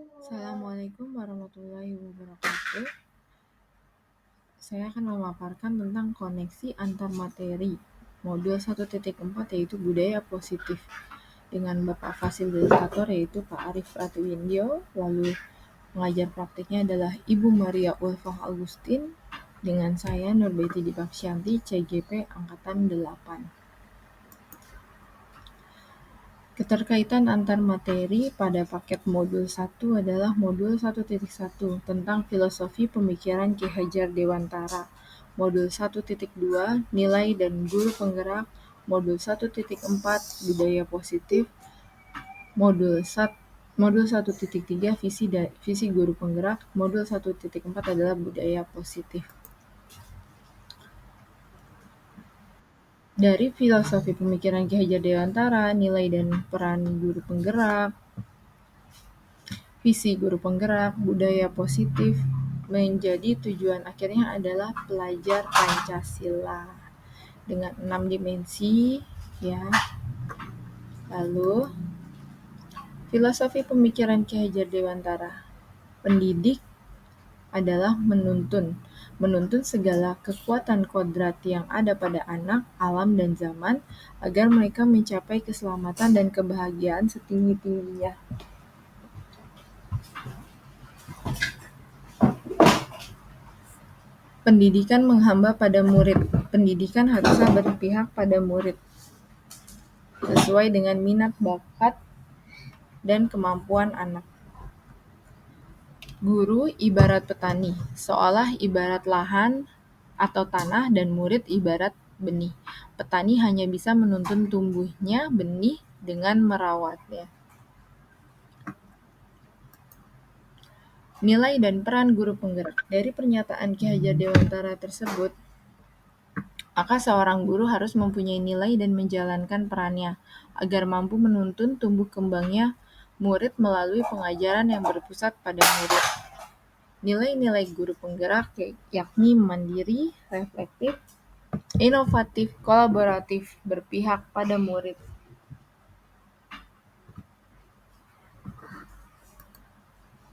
Assalamualaikum warahmatullahi wabarakatuh. Saya akan memaparkan tentang koneksi antar materi modul 1.4 yaitu budaya positif dengan Bapak Fasilitator yaitu Pak Arif Pratiwindyo, lalu pengajar praktiknya adalah Ibu Maria Ulfah Agustin dengan saya Nurbaiti Dipaksanti CGP Angkatan 8. Keterkaitan antar materi pada paket modul 1 adalah modul 1.1 tentang filosofi pemikiran Ki Hajar Dewantara, modul 1.2 nilai dan guru penggerak, modul 1.4 budaya positif, modul 1.3 visi guru penggerak, modul 1.4 adalah budaya positif. Dari filosofi pemikiran Ki Hajar Dewantara, nilai dan peran guru penggerak, visi guru penggerak, budaya positif, menjadi tujuan akhirnya adalah pelajar Pancasila dengan 6 dimensi ya. Lalu filosofi pemikiran Ki Hajar Dewantara. Pendidik adalah menuntun segala kekuatan kodrat yang ada pada anak, alam, dan zaman agar mereka mencapai keselamatan dan kebahagiaan setinggi-tingginya. Pendidikan menghamba pada murid. Pendidikan haruslah berpihak pada murid sesuai dengan minat, bakat, dan kemampuan anak. Guru ibarat petani, seolah ibarat lahan atau tanah dan murid ibarat benih. Petani hanya bisa menuntun tumbuhnya benih dengan merawatnya. Nilai dan peran guru penggerak. Dari pernyataan Ki Hajar Dewantara tersebut, maka seorang guru harus mempunyai nilai dan menjalankan perannya agar mampu menuntun tumbuh kembangnya murid melalui pengajaran yang berpusat pada murid. Nilai-nilai guru penggerak yakni mandiri, reflektif, inovatif, kolaboratif, berpihak pada murid.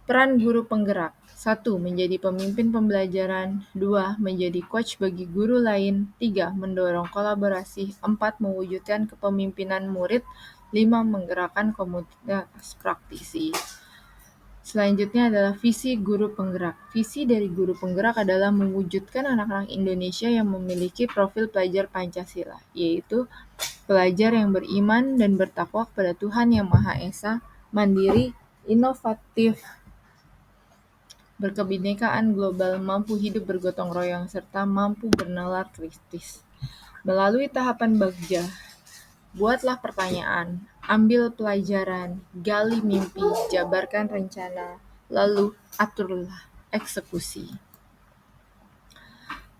Peran guru penggerak. 1. Menjadi pemimpin pembelajaran. 2. Menjadi coach bagi guru lain. 3. Mendorong kolaborasi. 4. Mewujudkan kepemimpinan murid. 5. Menggerakkan komunitas praktisi. Selanjutnya adalah visi guru penggerak. Visi dari guru penggerak adalah mewujudkan anak-anak Indonesia yang memiliki profil pelajar Pancasila, yaitu pelajar yang beriman dan bertakwa kepada Tuhan Yang Maha Esa, mandiri, inovatif, berkebinekaan global, mampu hidup bergotong royong, serta mampu bernalar kritis. Melalui tahapan Bagja, buatlah pertanyaan, ambil pelajaran, gali mimpi, jabarkan rencana, lalu aturlah eksekusi.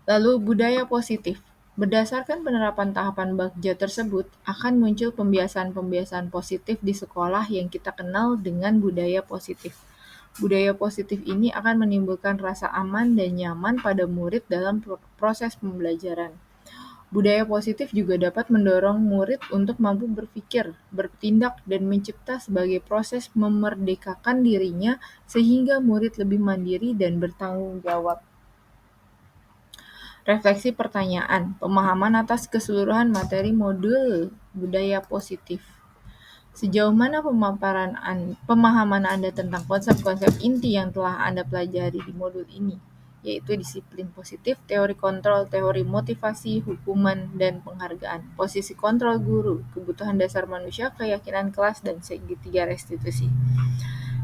Lalu budaya positif. Berdasarkan penerapan tahapan Bagja tersebut, akan muncul pembiasaan-pembiasaan positif di sekolah yang kita kenal dengan budaya positif. Budaya positif ini akan menimbulkan rasa aman dan nyaman pada murid dalam proses pembelajaran. Budaya positif juga dapat mendorong murid untuk mampu berpikir, bertindak, dan mencipta sebagai proses memerdekakan dirinya sehingga murid lebih mandiri dan bertanggung jawab. Refleksi pertanyaan, pemahaman atas keseluruhan materi modul budaya positif. Sejauh mana pemahaman Anda tentang konsep-konsep inti yang telah Anda pelajari di modul ini, yaitu disiplin positif, teori kontrol, teori motivasi, hukuman, dan penghargaan, posisi kontrol guru, kebutuhan dasar manusia, keyakinan kelas, dan segitiga restitusi.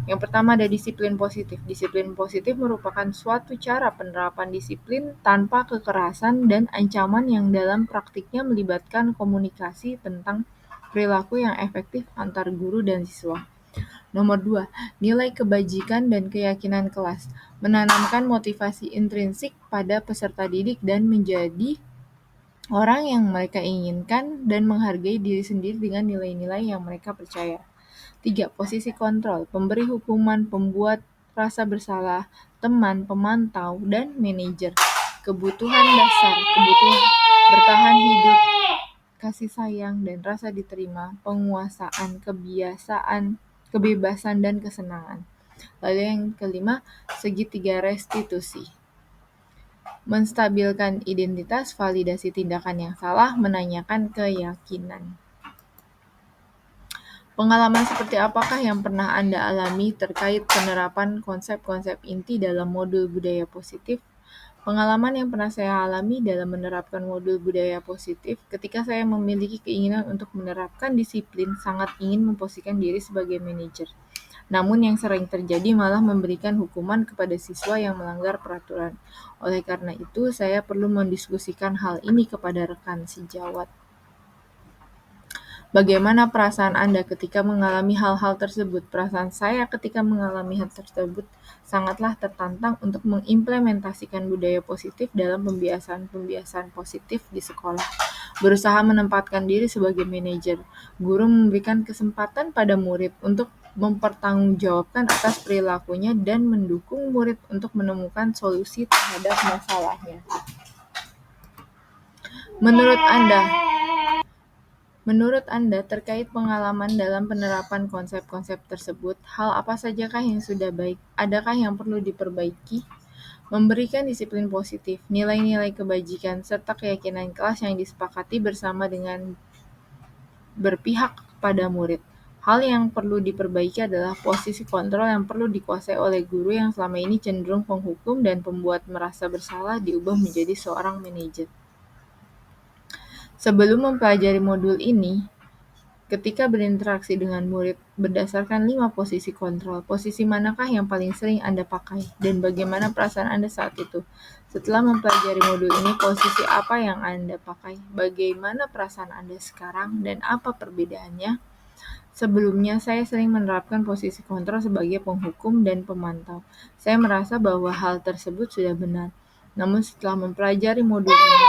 Yang pertama ada disiplin positif. Disiplin positif merupakan suatu cara penerapan disiplin tanpa kekerasan dan ancaman yang dalam praktiknya melibatkan komunikasi tentang perilaku yang efektif antar guru dan siswa. Nomor 2, nilai kebajikan dan keyakinan kelas. Menanamkan motivasi intrinsik pada peserta didik dan menjadi orang yang mereka inginkan dan menghargai diri sendiri dengan nilai-nilai yang mereka percaya. 3. Posisi kontrol, pemberi hukuman, pembuat rasa bersalah, teman, pemantau, dan manajer. Kebutuhan dasar, kebutuhan bertahan hidup, kasih sayang dan rasa diterima, penguasaan, kebebasan dan kesenangan. Lalu yang kelima, segitiga restitusi. Menstabilkan identitas, validasi tindakan yang salah, menanyakan keyakinan. Pengalaman seperti apakah yang pernah Anda alami terkait penerapan konsep-konsep inti dalam modul budaya positif? Pengalaman yang pernah saya alami dalam menerapkan modul budaya positif, ketika saya memiliki keinginan untuk menerapkan disiplin, sangat ingin memposisikan diri sebagai manajer. Namun yang sering terjadi malah memberikan hukuman kepada siswa yang melanggar peraturan. Oleh karena itu, saya perlu mendiskusikan hal ini kepada rekan sejawat. Bagaimana perasaan Anda ketika mengalami hal-hal tersebut? Perasaan saya ketika mengalami hal tersebut sangatlah tertantang untuk mengimplementasikan budaya positif dalam pembiasaan positif di sekolah. Berusaha menempatkan diri sebagai manajer, guru memberikan kesempatan pada murid untuk mempertanggungjawabkan atas perilakunya dan mendukung murid untuk menemukan solusi terhadap masalahnya. Menurut Anda, terkait pengalaman dalam penerapan konsep-konsep tersebut, hal apa sajakah yang sudah baik? Adakah yang perlu diperbaiki? Memberikan disiplin positif, nilai-nilai kebajikan, serta keyakinan kelas yang disepakati bersama dengan berpihak pada murid. Hal yang perlu diperbaiki adalah posisi kontrol yang perlu dikuasai oleh guru yang selama ini cenderung penghukum dan pembuat merasa bersalah diubah menjadi seorang manajer. Sebelum mempelajari modul ini, ketika berinteraksi dengan murid berdasarkan 5 posisi kontrol, posisi manakah yang paling sering Anda pakai dan bagaimana perasaan Anda saat itu? Setelah mempelajari modul ini, posisi apa yang Anda pakai? Bagaimana perasaan Anda sekarang dan apa perbedaannya? Sebelumnya, saya sering menerapkan posisi kontrol sebagai penghukum dan pemantau. Saya merasa bahwa hal tersebut sudah benar. Namun setelah mempelajari modul ini,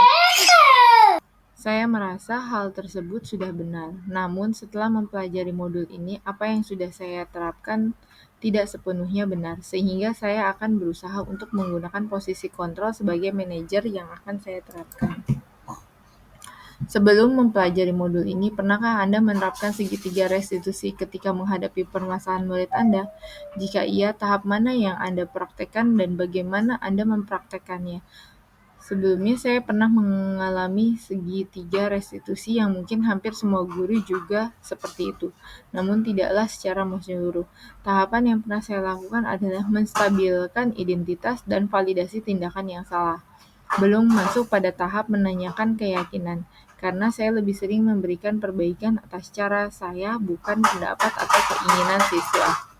saya merasa hal tersebut sudah benar. Namun setelah mempelajari modul ini, apa yang sudah saya terapkan tidak sepenuhnya benar, sehingga saya akan berusaha untuk menggunakan posisi kontrol sebagai manajer yang akan saya terapkan. Sebelum mempelajari modul ini, pernahkah Anda menerapkan segitiga restitusi ketika menghadapi permasalahan murid Anda? Jika iya, tahap mana yang Anda praktekkan dan bagaimana Anda mempraktekkannya? Sebelumnya saya pernah mengalami segitiga restitusi yang mungkin hampir semua guru juga seperti itu, namun tidaklah secara menyeluruh. Tahapan yang pernah saya lakukan adalah menstabilkan identitas dan validasi tindakan yang salah. Belum masuk pada tahap menanyakan keyakinan, karena saya lebih sering memberikan perbaikan atas cara saya, bukan pendapat atau keinginan siswa.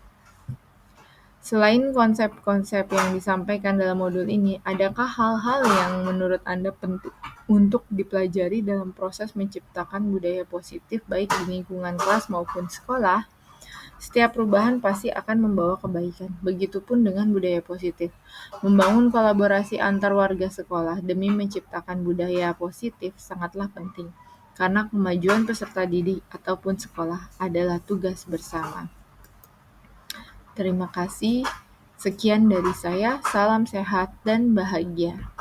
Selain konsep-konsep yang disampaikan dalam modul ini, adakah hal-hal yang menurut Anda penting untuk dipelajari dalam proses menciptakan budaya positif baik di lingkungan kelas maupun sekolah? Setiap perubahan pasti akan membawa kebaikan, begitupun dengan budaya positif. Membangun kolaborasi antar warga sekolah demi menciptakan budaya positif sangatlah penting, karena kemajuan peserta didik ataupun sekolah adalah tugas bersama. Terima kasih. Sekian dari saya. Salam sehat dan bahagia.